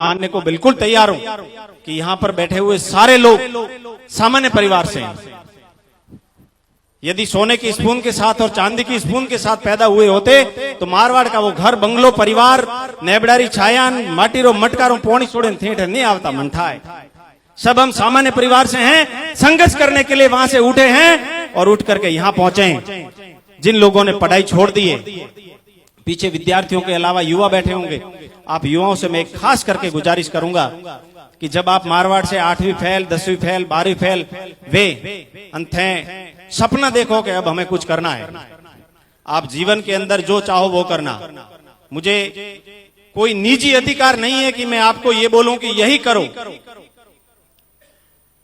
मानने को बिल्कुल तैयार हूं कि यहां पर बैठे हुए सारे लोग सामान्य परिवार से हैं। यदि सोने की स्पून के साथ और चांदी की स्पून के साथ पैदा हुए होते तो मारवाड़ का वो घर बंगलो परिवार नेबडारी छायान माटीरो मटकारो पोणी छोड़े थिएटर नहीं आवता मंठाए। सब हम सामान्य परिवार से हैं, संघर्ष करने के लिए वहां से उठे हैं और उठ करके यहां पहुंचे हैं। जिन लोगों ने पढ़ाई छोड़ दी है, पीछे विद्यार्थियों के अलावा युवा बैठे होंगे, आप युवाओं से मैं खास करके गुजारिश करूंगा कि जब आप मारवाड़ से 8वीं फेल 10वीं फेल 12वीं फेल वे अंत सपना देखो कि अब हमें कुछ करना है। आप जीवन के अंदर जो चाहो वो करना। मुझे कोई निजी अधिकार नहीं है कि मैं आपको ये बोलूं कि यही करो,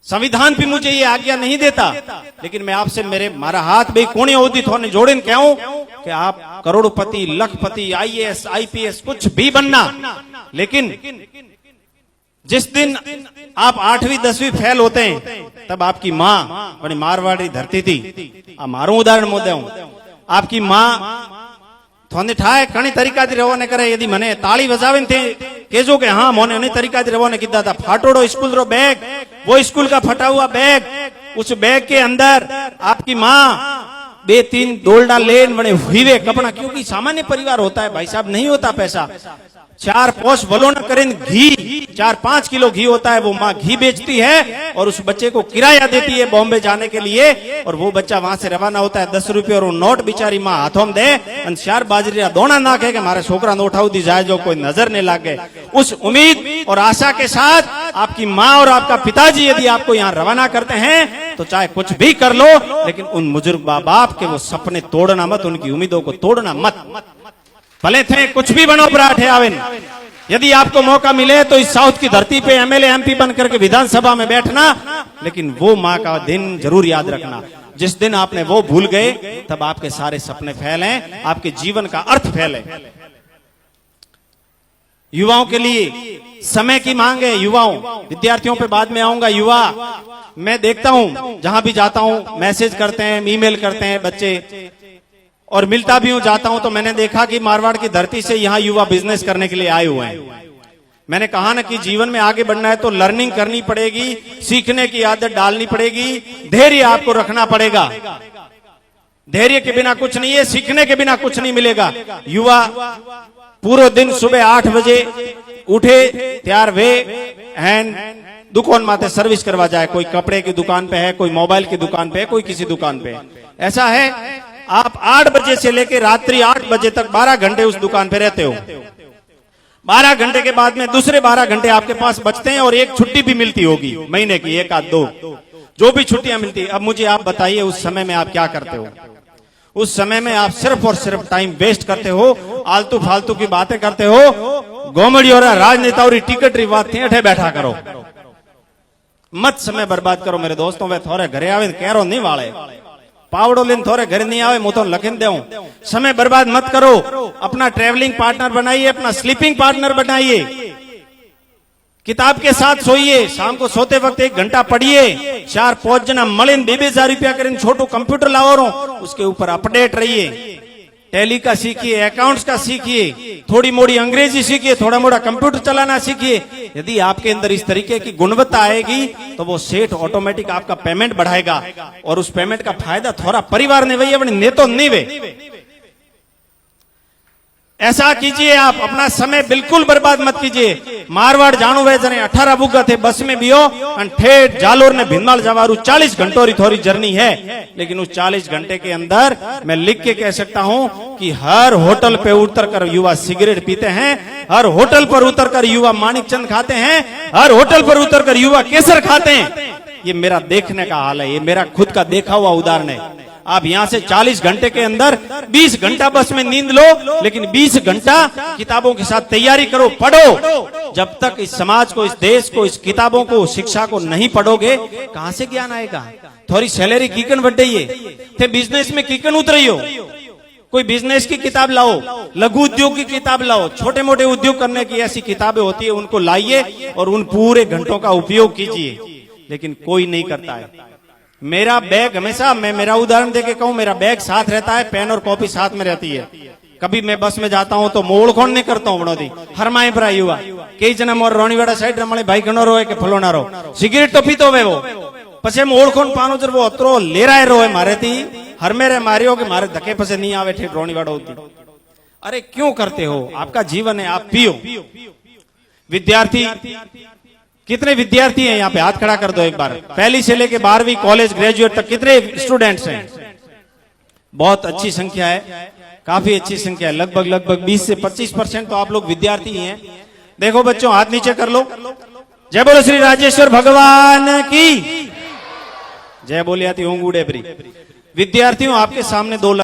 संविधान भी मुझे ये आज्ञा नहीं देता, लेकिन मैं आपसे मारा हाथ भाई कोने होती थोने जोड़े कहूं कि आप करोड़पति लखपति IAS IPS कुछ भी बनना, लेकिन जिस दिन आप 8वीं 10वीं फेल होते हैं तब आपकी माँ बड़ी मारवाड़ी धरती थी। मारू उदाहरण मोदे हूं, आपकी माँ थोने ठाए कणी तरीका थी रवो ने करे। यदि मने ताली बजावे थे केजो के हाँ मोने अने तरीका थी रवो ने कीधा था फाटोड़ो स्कूल रो बैग, वो स्कूल का फटा हुआ बैग, उस बैग के अंदर आपकी माँ 2-3 डोलडा लेन बने हुए कपड़ा, क्योंकि सामान्य परिवार होता है भाई साहब, नहीं होता पैसा। 4 पोस भलो न करें घी 4-5 किलो घी होता है, वो माँ घी बेचती है और उस बच्चे को किराया देती है बॉम्बे जाने के लिए, और वो बच्चा वहां से रवाना होता है 10 रुपये और वो नोट बिचारी माँ हाथों में दे और 4 बाजरी दोना नाखे के हमारे छोकरा ने उठाऊ दी जाए जो कोई नजर नहीं लागे। उस उम्मीद और आशा के साथ आपकी माँ और आपका पिताजी यदि आपको यहाँ रवाना करते हैं तो चाहे कुछ भी कर लो, लेकिन उन बुजुर्ग माँ बाप के वो सपने तोड़ना मत, उनकी उम्मीदों को तोड़ना मत। भले थे कुछ भी बनो पराठे आवेन, यदि आपको मौका मिले तो इस साउथ की धरती पे MLA MP बन करके विधानसभा में बैठना, लेकिन वो माँ का दिन जरूर याद रखना। जिस दिन आपने वो भूल गए तब आपके सारे सपने फेल हैं, आपके जीवन का अर्थ फेल है। युवाओं के लिए समय की मांग है। युवाओं, विद्यार्थियों पे बाद में आऊंगा। युवा मैं देखता हूं जहां भी जाता हूं मैसेज करते हैं, ईमेल करते हैं बच्चे, और मिलता भी हूं जाता हूं तो मैंने देखा कि मारवाड़ की धरती से यहाँ युवा बिजनेस करने के लिए आए हुए हैं। मैंने कहा ना कि जीवन में आगे बढ़ना है तो लर्निंग करनी पड़ेगी, सीखने की आदत डालनी पड़ेगी, धैर्य आपको रखना पड़ेगा। धैर्य के बिना कुछ नहीं है, सीखने के बिना कुछ नहीं मिलेगा। युवा पूरे दिन सुबह 8 बजे उठे तैयार वे एंड दुकान माते सर्विस करवा जाए, कोई कपड़े की दुकान पे है, कोई मोबाइल की दुकान पे है, कोई किसी दुकान पे है। ऐसा है आप 8 बजे से लेकर रात्रि 8 बजे तक 12 घंटे उस दुकान पे रहते हो। 12 घंटे के बाद में दूसरे 12 घंटे आपके पास बचते हैं और एक छुट्टी भी मिलती होगी महीने की, 1-2 जो भी छुट्टियां मिलती। अब मुझे आप बताइए उस समय में आप क्या करते हो? उस समय में आप सिर्फ और सिर्फ टाइम वेस्ट करते हो, आलतू फालतू की बातें करते हो, गोमड़ी और राजनेताओं की टिकट री बात थी बैठा करो, मत समय बर्बाद करो मेरे दोस्तों। वे थोड़े घरे आवे कह नहीं वाले पावड़ो लेन थोड़े घर नहीं आवे, मुझे लखन दे। समय बर्बाद मत करो, अपना ट्रेवलिंग पार्टनर बनाइए, अपना स्लीपिंग पार्टनर बनाइए, किताब के साथ सोइए, शाम को सोते वक्त 1 घंटा पढ़िए, 4-5 जना मलिन 2,000 रुपया करें छोटू कंप्यूटर लाओ, उसके ऊपर अपडेट रहिए, टैली का सीखिए, अकाउंट्स का सीखिए, थोड़ी मोड़ी अंग्रेजी सीखिए, थोड़ा मोड़ा कंप्यूटर चलाना सीखिए। यदि आपके अंदर इस तरीके की गुणवत्ता आएगी तो वो सेठ ऑटोमेटिक आपका पेमेंट बढ़ाएगा, और उस पेमेंट का फायदा थोड़ा परिवार ने वही अपने नेतो नहीं वे। ऐसा कीजिए, आप अपना समय बिल्कुल बर्बाद मत कीजिए। मारवाड़ जानो वे जने 18 बुग्गा थे बस में बियो और ठेठ जालोर ने भिंदमाल जवारू 40 घंटों री थोड़ी जर्नी है, लेकिन उस 40 घंटे के अंदर मैं लिख के कह सकता हूं कि हर होटल पे उतर कर युवा सिगरेट पीते हैं, हर होटल पर उतर कर युवा माणिक चंद खाते हैं, हर होटल पर उतर कर युवा केसर खाते हैं। ये मेरा देखने का हाल है, ये मेरा खुद का देखा हुआ उदाहरण है। आप यहाँ से 40 घंटे के अंदर 20 घंटा बस में नींद लो, लेकिन 20 घंटा किताबों के साथ तैयारी करो, पढ़ो। जब तक इस समाज को, इस देश को, इस किताबों को, शिक्षा को नहीं पढ़ोगे कहां से ज्ञान आएगा? थोड़ी सैलरी कीकन बढ़ाइए थे, बिजनेस में कीकन उतरियो, कोई बिजनेस की किताब लाओ, लघु उद्योग की किताब लाओ, छोटे मोटे उद्योग करने की ऐसी किताबें होती है उनको लाइए और उन पूरे घंटों का उपयोग कीजिए, लेकिन कोई नहीं करता है। मेरा बैग हमेशा, मैं मेरा उदाहरण देके कहूं, मेरा बैग साथ रहता है, पेन और कॉपी साथ में रहती है। कभी मैं बस में जाता हूं तो मोड़ खोण नहीं करता हूं बड़ोदी हर माए पर युवा कई जना मोर रोनीवाड़ा साइड रमणे भाई घणो रो के फलोना रो सिगरेट तो पीतो वे वो पछे मोड़ खोण पानो जर वो अतरो लेराय रो है मारे थी हर मेरे मारियो के मारे धके पसे नहीं आवे ठेठ रोनीवाड़ा होती। अरे क्यों करते हो? आपका जीवन है, आप पियो। विद्यार्थी, कितने विद्यार्थी हैं यहाँ पे? हाथ खड़ा कर दो एक बार। पहली से लेके 12वीं कॉलेज ग्रेजुएट तक कितने स्टूडेंट्स हैं? बहुत अच्छी संख्या है, काफी अच्छी संख्या है। लगभग 20 से 25% तो आप लोग विद्यार्थी ही हैं। देखो बच्चों, हाथ नीचे कर लो। जय बोलो श्री राजेश्वर भगवान की जय। बोलियाती होंगूडे। विद्यार्थियों, आपके सामने 2